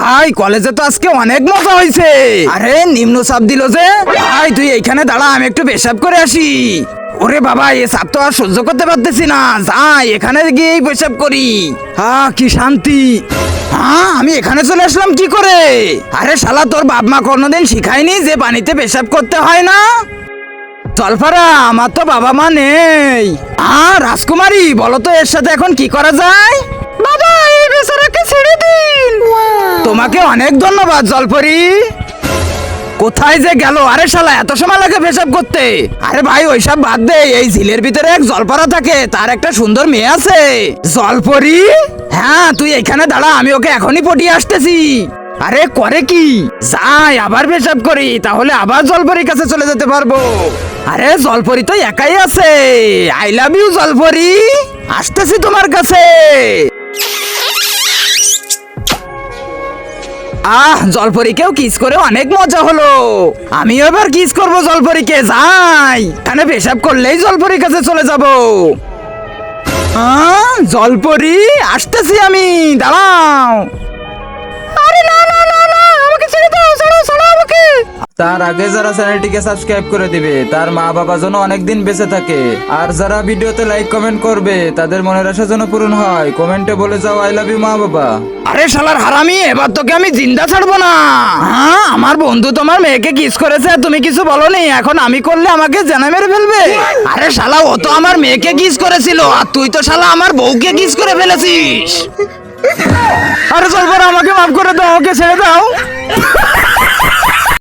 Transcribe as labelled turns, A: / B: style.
A: ভাই কলেজে তো আজকে অনেক মজা হয়েছে। আরে নিম্ন চাপ দিল যে। ভাই তুই এইখানে দাঁড়া, আমি একটু পেশাব করে আসি। ওরে বাবা, এ চাপ তো আর সহ্য করতে পারতেছি না, যাই এখানে গিয়েই পেশাব করি। কি শান্তি। আমি এখানে চলে আসলাম কি করে? আরে শালা, তোর বাপ মা কোনোদিন শিখায়নি যে পানিতে পেশাব করতে হয় না? জলফারা, আমার তো বাবা মা নেই। রাজকুমারী, বলো তো এর সাথে এখন কি করা যায়? বাবা, এই বেচারাকে ছেড়ে দিন। তোমাকে অনেক ধন্যবাদ জলপরি। কোথায় যে গেল? আরে শালা, এত সময় লাগে পেশাব করতে? আরে ভাই ওইসব বাদ দে, এই ঝিলের ভিতরে এক জলপরা থাকে, তার একটা সুন্দর মেয়ে আছে। জলপরি? হ্যাঁ, তুই এখানে দাঁড়া, আমি ওকে এখনই পটিয়ে আসতেছি। আরে করে কি? যাই আবার পেশাব করি, তাহলে আবার জলপরির কাছে চলে যেতে পারবো। আরে জলপরি তো একাই আছে। আই লাভ ইউ জলপরি, আসতেছি তোমার কাছে। জলপরীকেও কিস করে অনেক মজা হলো। আমি এবার কিস করবো জলপরীকে। যাই এখানে পেশাব করলেই জলপরীর কাছে চলে যাব। জলপরি, আসতেছি আমি, দাঁড়াও। আরে না না না না, আমাকে ছেড়ে দাও, ছাড়ো ছাড়ো আমাকে।
B: তার আগে যারা চ্যানেলটিকে সাবস্ক্রাইব করে দিবে তার মা বাবা যেন অনেকদিন বেঁচে থাকে, আর যারা ভিডিওতে লাইক কমেন্ট করবে তাদের মনের আশা যেন পূরণ হয়, কমেন্টে বলে যাও আই লাভ ইউ মা বাবা।
A: আরে শালার হারামি, এবার তোকে আমি জিন্দা ছাড়বো না। আমার বন্ধু তোমার মেয়েকে কিস করেছে, তুমি কিছু বলনি, এখন আমি করলে আমাকে জানা মেরে ফেলবে। আরে শালা, ও তো আমার মেয়েকে কিস করেছিল, আর তুই তো শালা আমার বউকে কিস করে ফেলেছিস। আরে জলপরা, আমাকে মাফ করে দাও, আমাকে ছেড়ে দাও।